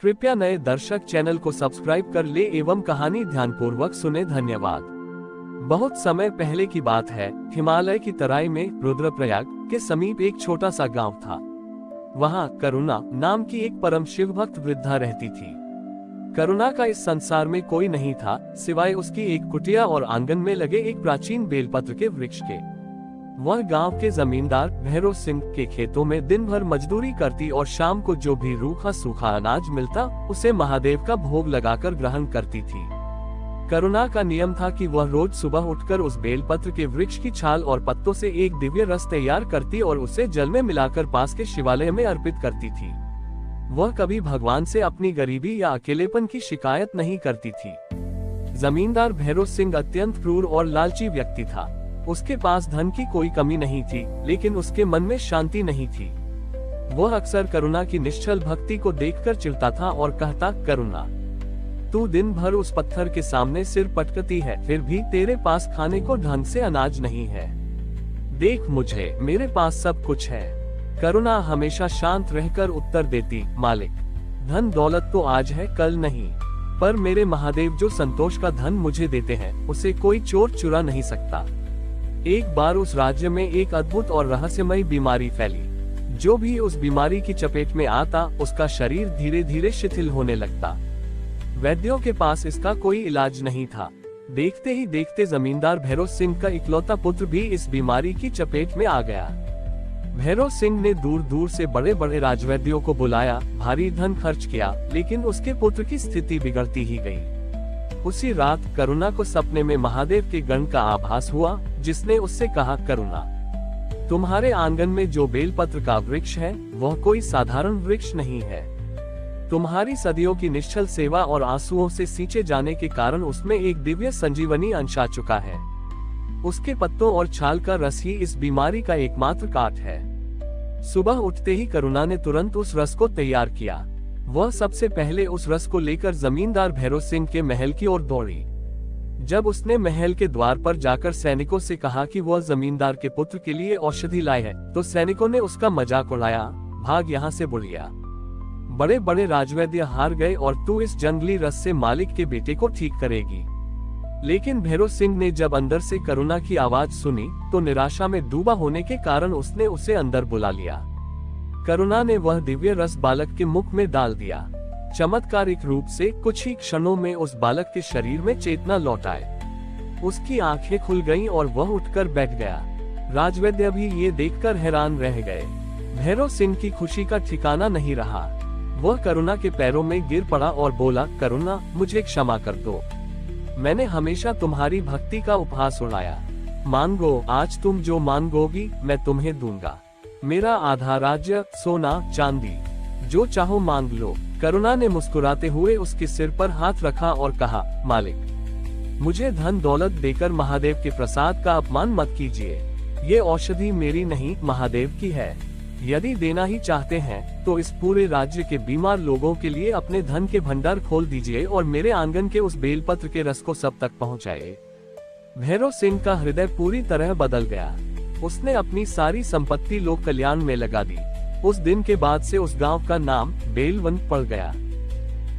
कृपया नए दर्शक चैनल को सब्सक्राइब कर ले एवं कहानी ध्यानपूर्वक सुने। धन्यवाद। बहुत समय पहले की बात है। हिमालय की तराई में रुद्रप्रयाग के समीप एक छोटा सा गांव था। वहां करुणा नाम की एक परम शिव भक्त वृद्धा रहती थी। करुणा का इस संसार में कोई नहीं था सिवाय उसकी एक कुटिया और आंगन में लगे एक प्राचीन बेलपत्र के वृक्ष के। वह गांव के जमींदार भैरव सिंह के खेतों में दिन भर मजदूरी करती और शाम को जो भी रूखा सूखा अनाज मिलता उसे महादेव का भोग लगाकर ग्रहण करती थी। करुणा का नियम था कि वह रोज सुबह उठकर उस बेलपत्र के वृक्ष की छाल और पत्तों से एक दिव्य रस तैयार करती और उसे जल में मिलाकर पास के शिवालय में अर्पित करती थी। वह कभी भगवान से अपनी गरीबी या अकेलेपन की शिकायत नहीं करती थी। जमींदार भैरव सिंह अत्यंत क्रूर और लालची व्यक्ति था। उसके पास धन की कोई कमी नहीं थी, लेकिन उसके मन में शांति नहीं थी। वह अक्सर करुणा की निश्चल भक्ति को देखकर चिढ़ता था और कहता, करुणा, तू दिन भर उस पत्थर के सामने सिर पटकती है, फिर भी तेरे पास खाने को ढंग से अनाज नहीं है। देख मुझे, मेरे पास सब कुछ है। करुणा हमेशा शांत रहकर उत्तर देती, मालिक, धन दौलत तो आज है कल नहीं, पर मेरे महादेव जो संतोष का धन मुझे देते हैं उसे कोई चोर चुरा नहीं सकता। एक बार उस राज्य में एक अद्भुत और रहस्यमयी बीमारी फैली। जो भी उस बीमारी की चपेट में आता उसका शरीर धीरे धीरे शिथिल होने लगता। वैद्यों के पास इसका कोई इलाज नहीं था। देखते ही देखते जमींदार भैरव सिंह का इकलौता पुत्र भी इस बीमारी की चपेट में आ गया। भैरव सिंह ने दूर दूर से बड़े बड़े राजवैद्यों को बुलाया, भारी धन खर्च किया, लेकिन उसके पुत्र की स्थिति बिगड़ती ही गई। उसी रात करुणा को सपने में महादेव के गण का आभास हुआ, जिसने उससे कहा, करुणा, तुम्हारे आंगन में जो बेलपत्र का वृक्ष है वह कोई साधारण वृक्ष नहीं है। तुम्हारी सदियों की निश्चल सेवा और आंसुओं से सींचे जाने के कारण उसमें एक दिव्य संजीवनी अंश आ चुका है। उसके पत्तों और छाल का रस ही इस बीमारी का एकमात्र काट है। सुबह उठते ही करुणा ने तुरंत उस रस को तैयार किया। वह सबसे पहले उस रस को लेकर जमींदार भैरव सिंह के महल की ओर दौड़ी। जब उसने महल के द्वार पर जाकर सैनिकों से कहा कि वह जमींदार के पुत्र के लिए औषधि लाए है, तो सैनिकों ने उसका मजाक उड़ाया, भाग यहाँ से बुढ़िया, बड़े बड़े राजवैद्य हार गए और तू इस जंगली रस से मालिक के बेटे को ठीक करेगी। लेकिन भैरव सिंह ने जब अंदर से करुणा की आवाज सुनी तो निराशा में डूबा होने के कारण उसने उसे अंदर बुला लिया। करुणा ने वह दिव्य रस बालक के मुख में डाल दिया। चमत्कारिक रूप से कुछ ही क्षणों में उस बालक के शरीर में चेतना लौट आए। उसकी आंखें खुल गईं और वह उठकर बैठ गया। राजवैद्य भी ये देखकर हैरान रह गए। भैरव सिंह की खुशी का ठिकाना नहीं रहा। वह करुणा के पैरों में गिर पड़ा और बोला, करुणा, मुझे क्षमा कर दो। मैंने हमेशा तुम्हारी भक्ति का उपहास उड़ाया। मांगो, आज तुम जो मांगोगी मैं तुम्हें दूंगा। मेरा आधा राज्य, सोना चांदी, जो चाहो मांग लो। करुणा ने मुस्कुराते हुए उसके सिर पर हाथ रखा और कहा, मालिक, मुझे धन दौलत देकर महादेव के प्रसाद का अपमान मत कीजिए। ये औषधि मेरी नहीं, महादेव की है। यदि देना ही चाहते हैं तो इस पूरे राज्य के बीमार लोगों के लिए अपने धन के भंडार खोल दीजिए और मेरे आंगन के उस बेलपत्र के रस को सब तक पहुंचाए। भैरव सिंह का हृदय पूरी तरह बदल गया। उसने अपनी सारी संपत्ति लोक कल्याण में लगा दी। उस दिन के बाद से उस गांव का नाम बेलवन पड़ गया।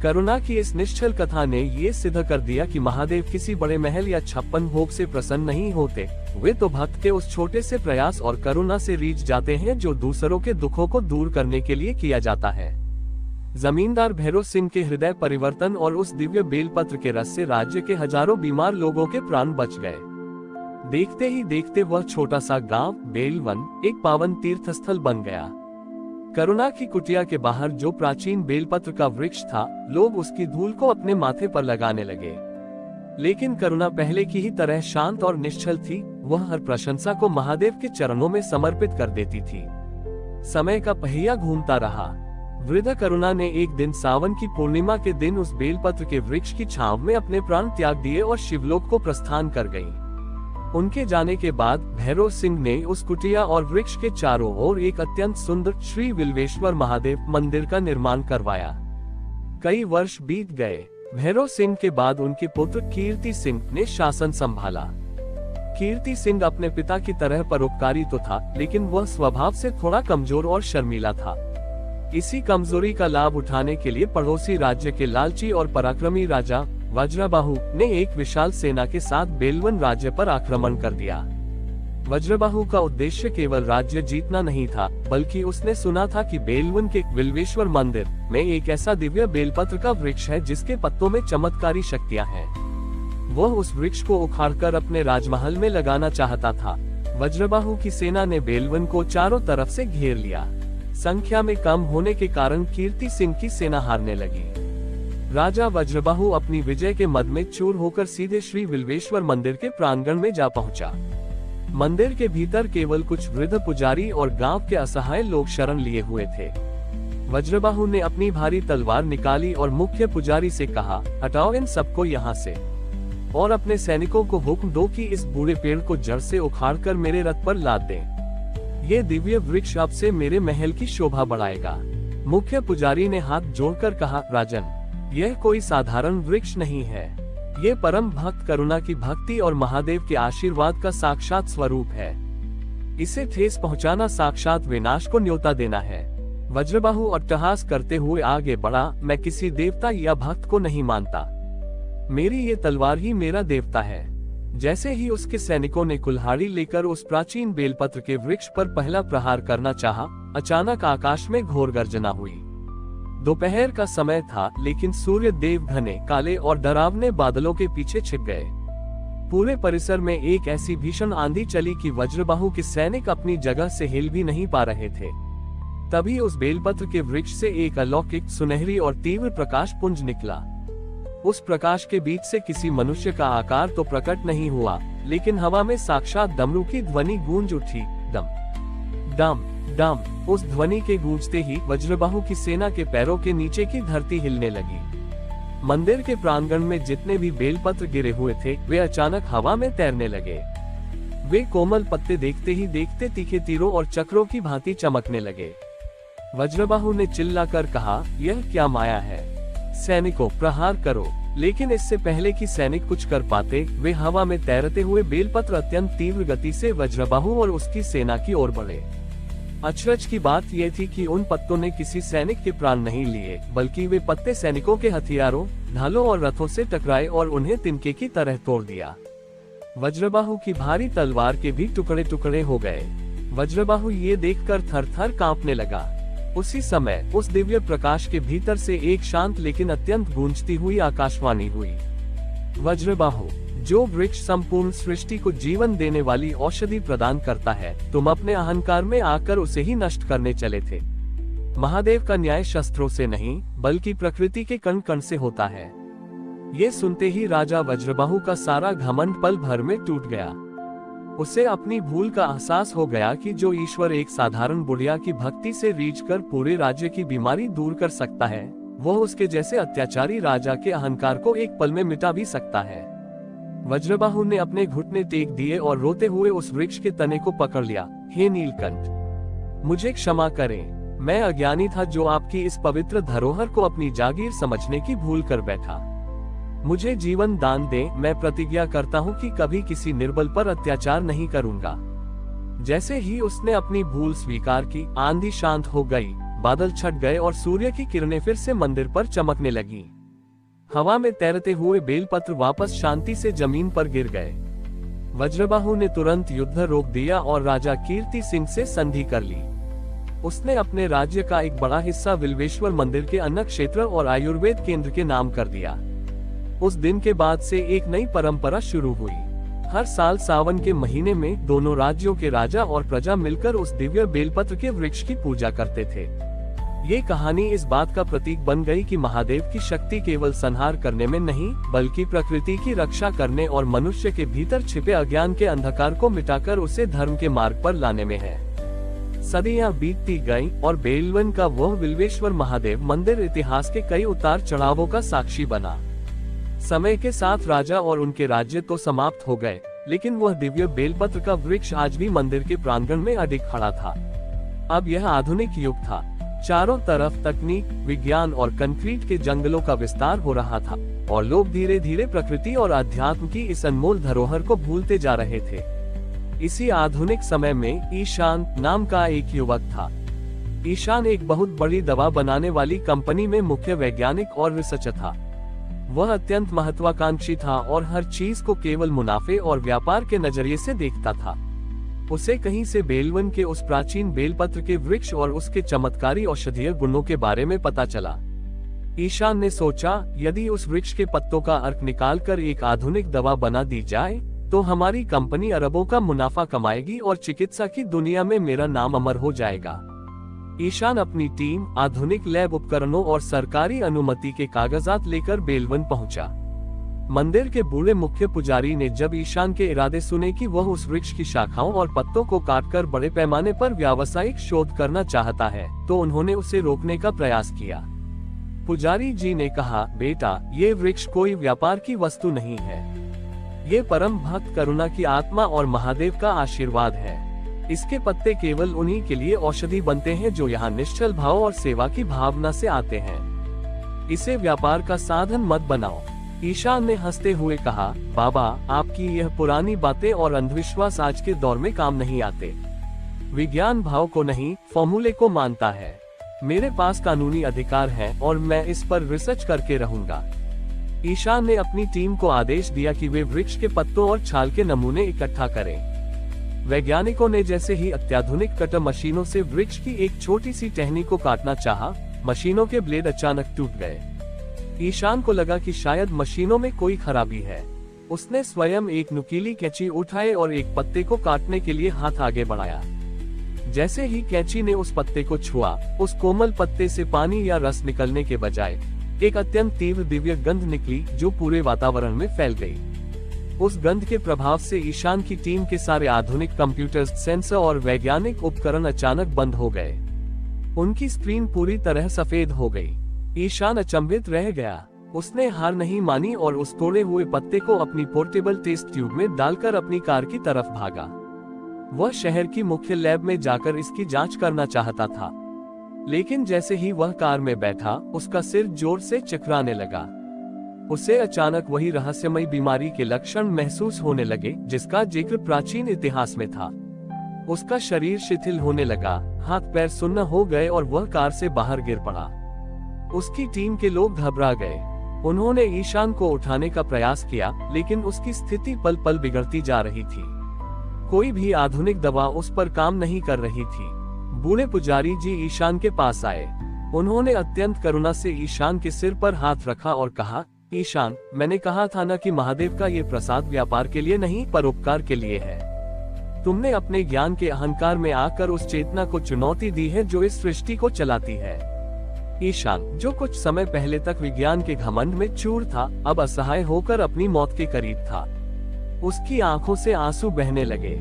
करुणा की इस निश्चल कथा ने ये सिद्ध कर दिया कि महादेव किसी बड़े महल या 56 भोग से प्रसन्न नहीं होते। वे तो भक्त के उस छोटे से प्रयास और करुणा से रीझ जाते हैं जो दूसरों के दुखों को दूर करने के लिए किया जाता है। जमींदार भैरव सिंह के हृदय परिवर्तन और उस दिव्य बेलपत्र के रस से राज्य के हजारों बीमार लोगों के प्राण बच गए। देखते ही देखते वह छोटा सा गांव बेलवन एक पावन तीर्थ स्थल बन गया। करुणा की कुटिया के बाहर जो प्राचीन बेलपत्र का वृक्ष था, लोग उसकी धूल को अपने माथे पर लगाने लगे। लेकिन करुणा पहले की ही तरह शांत और निश्चल थी। वह हर प्रशंसा को महादेव के चरणों में समर्पित कर देती थी। समय का पहिया घूमता रहा। वृद्ध करुणा ने एक दिन सावन की पूर्णिमा के दिन उस बेलपत्र के वृक्ष की छांव में अपने प्राण त्याग दिए और शिवलोक को प्रस्थान कर गई। उनके जाने के बाद भैरव सिंह ने उस कुटिया और वृक्ष के चारों ओर एक अत्यंत सुंदर श्री विल्वेश्वर महादेव मंदिर का निर्माण करवाया। कई वर्ष बीत गए। भैरव सिंह के बाद उनके पुत्र कीर्ति सिंह ने शासन संभाला। कीर्ति सिंह अपने पिता की तरह परोपकारी तो था, लेकिन वह स्वभाव से थोड़ा कमजोर और शर्मीला था। इसी कमजोरी का लाभ उठाने के लिए पड़ोसी राज्य के लालची और पराक्रमी राजा वज्रबाहु ने एक विशाल सेना के साथ बेलवन राज्य पर आक्रमण कर दिया। वज्रबाहु का उद्देश्य केवल राज्य जीतना नहीं था, बल्कि उसने सुना था कि बेलवन के बिल्वेश्वर मंदिर में एक ऐसा दिव्य बेलपत्र का वृक्ष है जिसके पत्तों में चमत्कारी शक्तियां हैं। वह उस वृक्ष को उखाड़कर अपने राजमहल में लगाना चाहता था। वज्रबाहु की सेना ने बेलवन को चारों तरफ से घेर लिया। संख्या में कम होने के कारण कीर्ति सिंह की सेना हारने लगी। राजा वज्रबाहु अपनी विजय के मद में चूर होकर सीधे श्री बिल्वेश्वर मंदिर के प्रांगण में जा पहुंचा। मंदिर के भीतर केवल कुछ वृद्ध पुजारी और गांव के असहाय लोग शरण लिए हुए थे। वज्रबाहु ने अपनी भारी तलवार निकाली और मुख्य पुजारी से कहा, हटाओ इन सबको यहाँ से और अपने सैनिकों को हुक्म दो कि इस बूढ़े पेड़ को जड़ से उखाड़कर मेरे रथ पर लाद दें। ये दिव्य वृक्ष अब से मेरे महल की शोभा बढ़ाएगा। मुख्य पुजारी ने हाथ जोड़कर कहा, राजन, यह कोई साधारण वृक्ष नहीं है। ये परम भक्त करुणा की भक्ति और महादेव के आशीर्वाद का साक्षात स्वरूप है। इसे ठेस पहुंचाना साक्षात विनाश को न्योता देना है। वज्रबाहु अट्टहास करते हुए आगे बढ़ा, मैं किसी देवता या भक्त को नहीं मानता। मेरी ये तलवार ही मेरा देवता है। जैसे ही उसके सैनिकों ने कुल्हाड़ी लेकर उस प्राचीन बेलपत्र के वृक्ष पर पहला प्रहार करना चाहा, अचानक आकाश में घोर गर्जना हुई। दोपहर का समय था, लेकिन सूर्य देव घने काले और डरावने बादलों के पीछे छिप गए। पूरे परिसर में एक ऐसी भीषण आंधी चली कि वज्रबाहु के सैनिक अपनी जगह से हिल भी नहीं पा रहे थे। तभी उस बेलपत्र के वृक्ष से एक अलौकिक, सुनहरी और तीव्र प्रकाश पुंज निकला। उस प्रकाश के बीच से किसी मनुष्य का आकार तो प्रकट नहीं हुआ, लेकिन हवा में साक्षात डमरू की ध्वनि गूंज उठी। डम डम डम। उस ध्वनि के गूंजते ही वज्रबाहु की सेना के पैरों के नीचे की धरती हिलने लगी। मंदिर के प्रांगण में जितने भी बेलपत्र गिरे हुए थे, वे अचानक हवा में तैरने लगे। वे कोमल पत्ते देखते ही देखते तीखे तीरों और चक्रों की भांति चमकने लगे। वज्रबाहु ने चिल्लाकर कहा, यह क्या माया है? सैनिकों, प्रहार करो। लेकिन इससे पहले कि सैनिक कुछ कर पाते, वे हवा में तैरते हुए बेलपत्र अत्यंत तीव्र गति से वज्रबाहु और उसकी सेना की ओर बढ़े। अचरज की बात यह थी कि उन पत्तों ने किसी सैनिक के प्राण नहीं लिए, बल्कि वे पत्ते सैनिकों के हथियारों, ढालों और रथों से टकराए और उन्हें तिनके की तरह तोड़ दिया। वज्रबाहु की भारी तलवार के भी टुकड़े टुकड़े हो गए। वज्रबाहु ये देखकर थर-थर कांपने लगा। उसी समय उस दिव्य प्रकाश के भीतर से एक शांत लेकिन अत्यंत गूंजती हुई आकाशवाणी हुई। वज्रबाहु, जो वृक्ष संपूर्ण सृष्टि को जीवन देने वाली औषधि प्रदान करता है, तुम अपने अहंकार में आकर उसे ही नष्ट करने चले थे। महादेव का न्याय शस्त्रों से नहीं, बल्कि प्रकृति के कण कण से होता है। ये सुनते ही राजा वज्रबाहु का सारा घमंड पल भर में टूट गया। उसे अपनी भूल का एहसास हो गया कि जो ईश्वर एक साधारण बुढ़िया की भक्ति से रीझकर पूरे राज्य की बीमारी दूर कर सकता है, वह उसके जैसे अत्याचारी राजा के अहंकार को एक पल में मिटा भी सकता है। वज्रबाहु ने अपने घुटने टेक दिए और रोते हुए उस वृक्ष के तने को पकड़ लिया। हे नीलकंठ, मुझे क्षमा करें। मैं अज्ञानी था जो आपकी इस पवित्र धरोहर को अपनी जागीर समझने की भूल कर बैठा। मुझे जीवन दान दे। मैं प्रतिज्ञा करता हूँ कि कभी किसी निर्बल पर अत्याचार नहीं करूंगा। जैसे ही उसने अपनी भूल स्वीकार की, आंधी शांत हो गई, बादल छट गए और सूर्य की किरणें फिर से मंदिर पर चमकने लगीं। हवा में तैरते हुए बेलपत्र वापस शांति से जमीन पर गिर गए। वज्रबाहु ने तुरंत युद्ध रोक दिया और राजा कीर्ति सिंह से संधि कर ली। उसने अपने राज्य का एक बड़ा हिस्सा बिल्वेश्वर मंदिर के अन्न क्षेत्र और आयुर्वेद केंद्र के नाम कर दिया। उस दिन के बाद से एक नई परंपरा शुरू हुई। हर साल सावन के महीने में दोनों राज्यों के राजा और प्रजा मिलकर उस दिव्य बेलपत्र के वृक्ष की पूजा करते थे। ये कहानी इस बात का प्रतीक बन गई कि महादेव की शक्ति केवल संहार करने में नहीं, बल्कि प्रकृति की रक्षा करने और मनुष्य के भीतर छिपे अज्ञान के अंधकार को मिटाकर उसे धर्म के मार्ग पर लाने में है। सदियां बीतती गईं और बेलवन का वह बिल्वेश्वर महादेव मंदिर इतिहास के कई उतार चढ़ावों का साक्षी बना। समय के साथ राजा और उनके राज्य तो समाप्त हो गए, लेकिन वह दिव्य बेलपत्र का वृक्ष आज भी मंदिर के प्रांगण में अडिग खड़ा था। अब यह आधुनिक युग था। चारों तरफ तकनीक, विज्ञान और कंक्रीट के जंगलों का विस्तार हो रहा था और लोग धीरे धीरे प्रकृति और अध्यात्म की इस अनमोल धरोहर को भूलते जा रहे थे। इसी आधुनिक समय में ईशान नाम का एक युवक था। ईशान एक बहुत बड़ी दवा बनाने वाली कंपनी में मुख्य वैज्ञानिक और रिसर्चर था। वह अत्यंत महत्वाकांक्षी था और हर चीज को केवल मुनाफे और व्यापार के नजरिए से देखता था। उसे कहीं से बेलवन के उस प्राचीन बेलपत्र के वृक्ष और उसके चमत्कारी औषधीय गुणों के बारे में पता चला। ईशान ने सोचा, यदि उस वृक्ष के पत्तों का अर्क निकालकर एक आधुनिक दवा बना दी जाए तो हमारी कंपनी अरबों का मुनाफा कमाएगी और चिकित्सा की दुनिया में मेरा नाम अमर हो जाएगा। ईशान अपनी टीम, आधुनिक लैब उपकरणों और सरकारी अनुमति के कागजात लेकर बेलवन पहुंचा। मंदिर के बूढ़े मुख्य पुजारी ने जब ईशान के इरादे सुने कि वह उस वृक्ष की शाखाओं और पत्तों को काटकर बड़े पैमाने पर व्यावसायिक शोध करना चाहता है, तो उन्होंने उसे रोकने का प्रयास किया। पुजारी जी ने कहा, बेटा, ये वृक्ष कोई व्यापार की वस्तु नहीं है। ये परम भक्त करुणा की आत्मा और महादेव का आशीर्वाद है। इसके पत्ते केवल उन्हीं के लिए औषधि बनते हैं जो यहाँ निश्चल भाव और सेवा की भावना से आते हैं। इसे व्यापार का साधन मत बनाओ। ईशान ने हंसते हुए कहा, बाबा, आपकी यह पुरानी बातें और अंधविश्वास आज के दौर में काम नहीं आते। विज्ञान भाव को नहीं, फॉर्मूले को मानता है। मेरे पास कानूनी अधिकार है और मैं इस पर रिसर्च करके रहूंगा। ईशान ने अपनी टीम को आदेश दिया कि वे वृक्ष के पत्तों और छाल के नमूने इकट्ठा करें। वैज्ञानिकों ने जैसे ही अत्याधुनिक कटर मशीनों से वृक्ष की एक छोटी सी टहनी को काटना चाहा, मशीनों के ब्लेड अचानक टूट गए। ईशान को लगा कि शायद मशीनों में कोई खराबी है। उसने स्वयं एक नुकीली कैंची उठाई और एक पत्ते को काटने के लिए हाथ आगे बढ़ाया। जैसे ही कैंची ने उस पत्ते को छुआ, उस कोमल पत्ते से पानी या रस निकलने के बजाय एक अत्यंत तीव्र दिव्य गंध निकली जो पूरे वातावरण में फैल गई। उस गंध के प्रभाव से ईशान की टीम के सारे आधुनिक कंप्यूटर, सेंसर और वैज्ञानिक उपकरण अचानक बंद हो गए। उनकी स्क्रीन पूरी तरह सफेद हो गई। ईशान अचंभित रह गया। उसने हार नहीं मानी और उस तोड़े हुए पत्ते को अपनी पोर्टेबल टेस्ट ट्यूब में डालकर अपनी कार की तरफ भागा। वह शहर की मुख्य लैब में जाकर इसकी जांच करना चाहता था, लेकिन जैसे ही वह कार में बैठा, उसका सिर जोर से चकराने लगा। उसे अचानक वही रहस्यमयी बीमारी के लक्षण महसूस होने लगे जिसका जिक्र प्राचीन इतिहास में था। उसका शरीर शिथिल होने लगा, हाथ पैर सुन्न हो गए और वह कार से बाहर गिर पड़ा। उसकी टीम के लोग घबरा गए। उन्होंने ईशान को उठाने का प्रयास किया, लेकिन उसकी स्थिति पल पल बिगड़ती जा रही थी। कोई भी आधुनिक दवा उस पर काम नहीं कर रही थी। बूढ़े पुजारी जी ईशान के पास आए। उन्होंने अत्यंत करुणा से ईशान के सिर पर हाथ रखा और कहा, ईशान, मैंने कहा था ना कि महादेव का ये प्रसाद व्यापार के लिए नहीं, परोपकार के लिए है। तुमने अपने ज्ञान के अहंकार में आकर उस चेतना को चुनौती दी है जो इस सृष्टि को चलाती है। ईशान, जो कुछ समय पहले तक विज्ञान के घमंड में चूर था, अब असहाय होकर अपनी मौत के करीब था। उसकी आंखों से आंसू बहने लगे।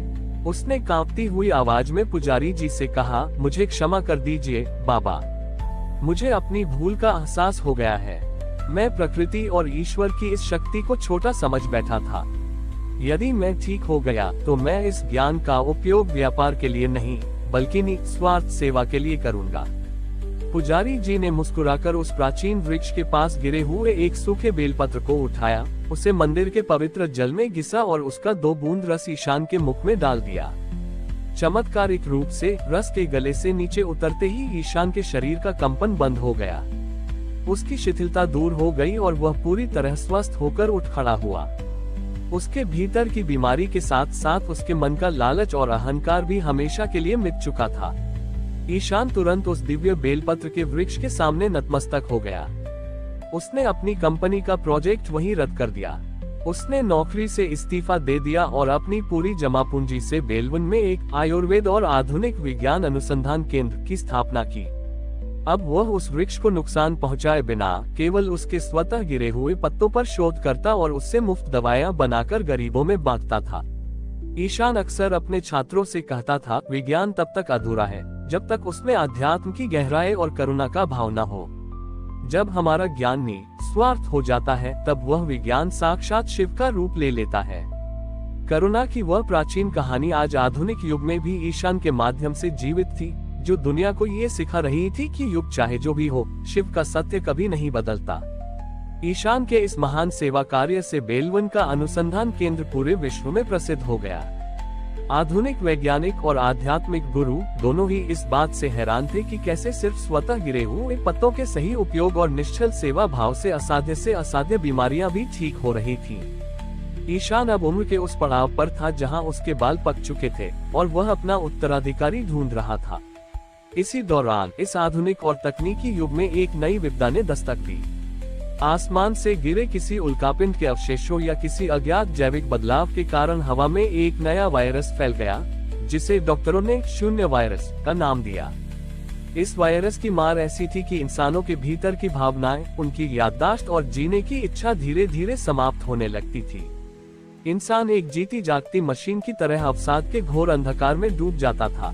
उसने कांपती हुई आवाज में पुजारी जी से कहा, मुझे क्षमा कर दीजिए बाबा। मुझे अपनी भूल का एहसास हो गया है। मैं प्रकृति और ईश्वर की इस शक्ति को छोटा समझ बैठा था। यदि मैं ठीक हो गया तो मैं इस ज्ञान का उपयोग व्यापार के लिए नहीं, बल्कि निस्वार्थ सेवा के लिए करूंगा। पुजारी जी ने मुस्कुराकर उस प्राचीन वृक्ष के पास गिरे हुए एक सूखे बेलपत्र को उठाया, उसे मंदिर के पवित्र जल में घिसा और उसका 2 बूंद रस ईशान के मुख में डाल दिया। चमत्कारिक रूप से रस के गले से नीचे उतरते ही ईशान के शरीर का कंपन बंद हो गया। उसकी शिथिलता दूर हो गई और वह पूरी तरह स्वस्थ होकर उठ खड़ा हुआ। उसके भीतर की बीमारी के साथ साथ उसके मन का लालच और अहंकार भी हमेशा के लिए मिट चुका था। ईशान तुरंत उस दिव्य बेलपत्र के वृक्ष के सामने नतमस्तक हो गया। उसने अपनी कंपनी का प्रोजेक्ट वहीं रद्द कर दिया। उसने नौकरी से इस्तीफा दे दिया और अपनी पूरी जमा पूंजी से बेलवन में एक आयुर्वेद और आधुनिक विज्ञान अनुसंधान केंद्र की स्थापना की। अब वह उस वृक्ष को नुकसान पहुंचाए बिना केवल उसके स्वतः गिरे हुए पत्तों पर शोध करता और उससे मुफ्त दवाएं बनाकर गरीबों में बांटता था। ईशान अक्सर अपने छात्रों से कहता था, विज्ञान तब तक अधूरा है जब तक उसमें अध्यात्म की गहराई और करुणा का भाव न हो। जब हमारा ज्ञान निस्वार्थ हो जाता है, तब वह विज्ञान साक्षात शिव का रूप ले लेता है। करुणा की वह प्राचीन कहानी आज आधुनिक युग में भी ईशान के माध्यम से जीवित थी, जो दुनिया को ये सिखा रही थी कि युग चाहे जो भी हो, शिव का सत्य कभी नहीं बदलता। ईशान के इस महान सेवा कार्य से बेलवन का अनुसंधान केंद्र पूरे विश्व में प्रसिद्ध हो गया। आधुनिक वैज्ञानिक और आध्यात्मिक गुरु दोनों ही इस बात से हैरान थे कि कैसे सिर्फ स्वतः गिरे हुए पत्तों के सही उपयोग और निश्चल सेवा भाव से असाध्य बीमारियां भी ठीक हो रही थीं। ईशान अब उम्र के उस पड़ाव पर था जहां उसके बाल पक चुके थे और वह अपना उत्तराधिकारी ढूंढ रहा था। इसी दौरान इस आधुनिक और तकनीकी युग में एक नई विपदा ने दस्तक दी। आसमान से गिरे किसी उल्कापिंड के अवशेषों या किसी अज्ञात जैविक बदलाव के कारण हवा में एक नया वायरस फैल गया, जिसे डॉक्टरों ने शून्य वायरस का नाम दिया। इस वायरस की मार ऐसी थी कि इंसानों के भीतर की भावनाएं, उनकी याददाश्त और जीने की इच्छा धीरे धीरे समाप्त होने लगती थी। इंसान एक जीती जागती मशीन की तरह अवसाद के घोर अंधकार में डूब जाता था।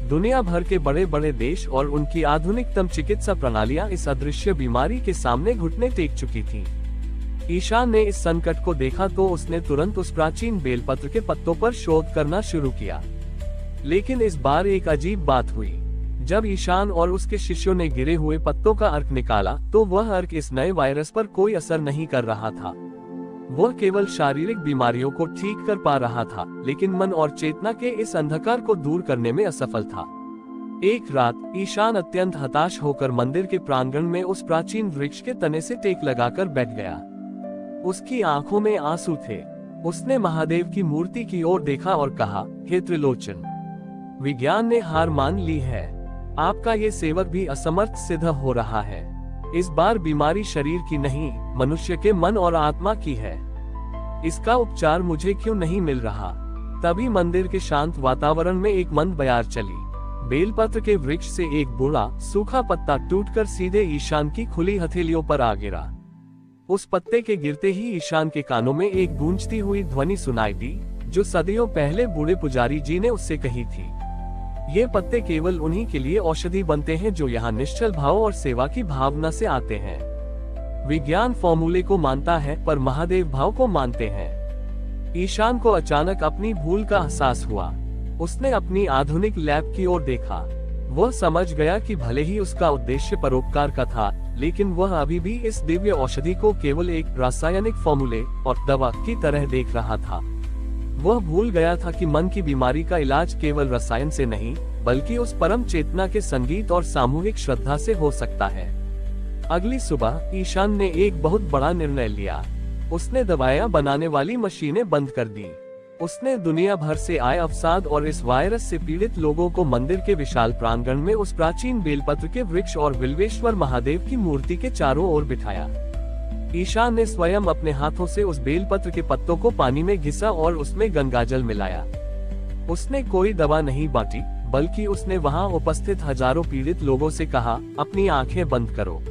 दुनिया भर के बड़े बड़े देश और उनकी आधुनिकतम चिकित्सा प्रणालियां इस अदृश्य बीमारी के सामने घुटने टेक चुकी थीं। ईशान ने इस संकट को देखा तो उसने तुरंत उस प्राचीन बेलपत्र के पत्तों पर शोध करना शुरू किया। लेकिन इस बार एक अजीब बात हुई। जब ईशान और उसके शिष्यों ने गिरे हुए पत्तों का अर्क निकाला तो वह अर्क इस नए वायरस पर कोई असर नहीं कर रहा था। वह केवल शारीरिक बीमारियों को ठीक कर पा रहा था, लेकिन मन और चेतना के इस अंधकार को दूर करने में असफल था। एक रात ईशान अत्यंत हताश होकर मंदिर के प्रांगण में उस प्राचीन वृक्ष के तने से टेक लगाकर बैठ गया। उसकी आंखों में आंसू थे। उसने महादेव की मूर्ति की ओर देखा और कहा, हे त्रिलोचन, विज्ञान ने हार मान ली है। आपका ये सेवक भी असमर्थ सिद्ध हो रहा है। इस बार बीमारी शरीर की नहीं, मनुष्य के मन और आत्मा की है। इसका उपचार मुझे क्यों नहीं मिल रहा? तभी मंदिर के शांत वातावरण में एक मंद बयार चली। बेलपत्र के वृक्ष से एक बूढ़ा सूखा पत्ता टूटकर सीधे ईशान की खुली हथेलियों पर आ गिरा। उस पत्ते के गिरते ही ईशान के कानों में एक गूंजती हुई ध्वनि सुनाई दी, जो सदियों पहले बूढ़े पुजारी जी ने उससे कही थी। ये पत्ते केवल उन्हीं के लिए औषधि बनते हैं जो यहाँ निश्चल भाव और सेवा की भावना से आते हैं। विज्ञान फॉर्मूले को मानता है, पर महादेव भाव को मानते हैं। ईशान को अचानक अपनी भूल का एहसास हुआ। उसने अपनी आधुनिक लैब की ओर देखा। वह समझ गया कि भले ही उसका उद्देश्य परोपकार का था, लेकिन वह अभी भी इस दिव्य औषधि को केवल एक रासायनिक फॉर्मूले और दवा की तरह देख रहा था। वह भूल गया था कि मन की बीमारी का इलाज केवल रसायन से नहीं, बल्कि उस परम चेतना के संगीत और सामूहिक श्रद्धा से हो सकता है। अगली सुबह ईशान ने एक बहुत बड़ा निर्णय लिया। उसने दवाइयां बनाने वाली मशीनें बंद कर दी। उसने दुनिया भर से आए अवसाद और इस वायरस से पीड़ित लोगों को मंदिर के विशाल प्रांगण में उस प्राचीन बेलपत्र के वृक्ष और बिल्वेश्वर महादेव की मूर्ति के चारों ओर बिठाया। ईशान ने स्वयं अपने हाथों से उस बेलपत्र के पत्तों को पानी में घिसा और उसमें गंगाजल मिलाया। उसने कोई दवा नहीं बांटी, बल्कि उसने वहां उपस्थित हजारों पीड़ित लोगों से कहा, अपनी आंखें बंद करो।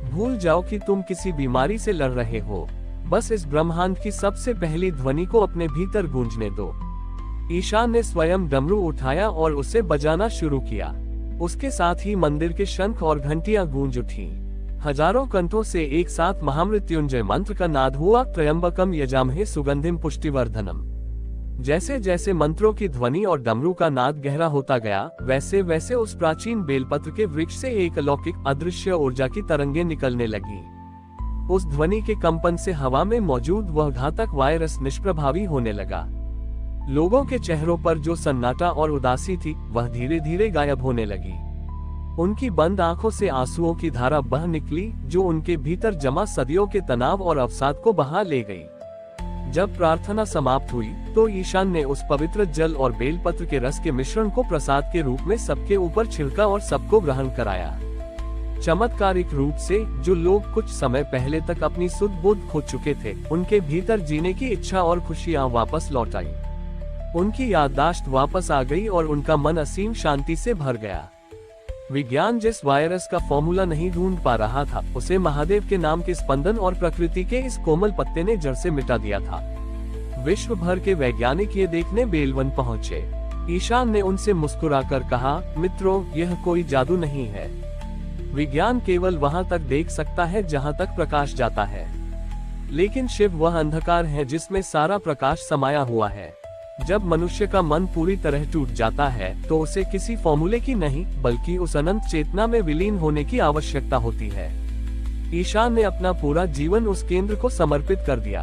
भूल जाओ कि तुम किसी बीमारी से लड़ रहे हो। बस इस ब्रह्मांड की सबसे पहली ध्वनि को अपने भीतर गूंजने दो। ईशान ने स्वयं डमरू उठाया और उसे बजाना शुरू किया। उसके साथ ही मंदिर के शंख और घंटियां गूंज उठी। हजारों कंठों से एक साथ महामृत्युंजय मंत्र का नाद हुआ, त्र्यंबकम यजामहे सुगंधिम पुष्टिवर्धनम। जैसे जैसे मंत्रों की ध्वनि और डमरू का नाद गहरा होता गया, वैसे वैसे उस प्राचीन बेलपत्र के वृक्ष से एक अलौकिक अदृश्य ऊर्जा की तरंगें निकलने लगी। उस ध्वनि के कंपन से हवा में मौजूद वह घातक वायरस निष्प्रभावी होने लगा। लोगों के चेहरों पर जो सन्नाटा और उदासी थी, वह धीरे धीरे गायब होने लगी। उनकी बंद आंखों से आंसुओं की धारा बह निकली, जो उनके भीतर जमा सदियों के तनाव और अवसाद को बहा ले गई। जब प्रार्थना समाप्त हुई, तो ईशान ने उस पवित्र जल और बेलपत्र के रस के मिश्रण को प्रसाद के रूप में सबके ऊपर छिड़का और सबको ग्रहण कराया। चमत्कारिक रूप से जो लोग कुछ समय पहले तक अपनी सुध बुध खो चुके थे, उनके भीतर जीने की इच्छा और खुशियां वापस लौट आई। उनकी याददाश्त वापस आ गई और उनका मन असीम शांति से भर गया। विज्ञान जिस वायरस का फॉर्मूला नहीं ढूंढ पा रहा था, उसे महादेव के नाम के स्पंदन और प्रकृति के इस कोमल पत्ते ने जड़ से मिटा दिया था। विश्व भर के वैज्ञानिक ये देखने बेलवन पहुंचे। ईशान ने उनसे मुस्कुराकर कहा, मित्रों, यह कोई जादू नहीं है। विज्ञान केवल वहां तक देख सकता है जहां तक प्रकाश जाता है, लेकिन शिव वह अंधकार है जिसमें सारा प्रकाश समाया हुआ है। जब मनुष्य का मन पूरी तरह टूट जाता है, तो उसे किसी फॉर्मूले की नहीं, बल्कि उस अनंत चेतना में विलीन होने की आवश्यकता होती है। ईशान ने अपना पूरा जीवन उस केंद्र को समर्पित कर दिया।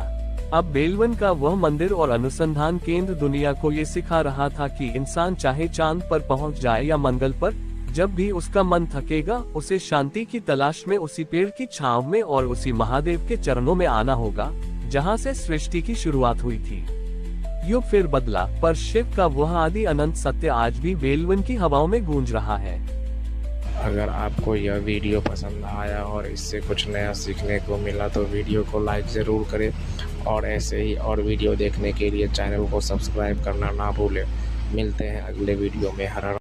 अब बेलवन का वह मंदिर और अनुसंधान केंद्र दुनिया को ये सिखा रहा था कि इंसान चाहे चांद पर पहुंच जाए या मंगल पर, जब भी उसका मन थकेगा उसे शांति की तलाश में उसी पेड़ की छांव में और उसी महादेव के चरणों में आना होगा जहां से सृष्टि की शुरुआत हुई थी। युग फिर बदला, पर शिव का वह आदि अनंत सत्य आज भी बेलवन की हवाओं में गूंज रहा है। अगर आपको यह वीडियो पसंद आया और इससे कुछ नया सीखने को मिला तो वीडियो को लाइक ज़रूर करें और ऐसे ही और वीडियो देखने के लिए चैनल को सब्सक्राइब करना ना भूलें। मिलते हैं अगले वीडियो में। हर हर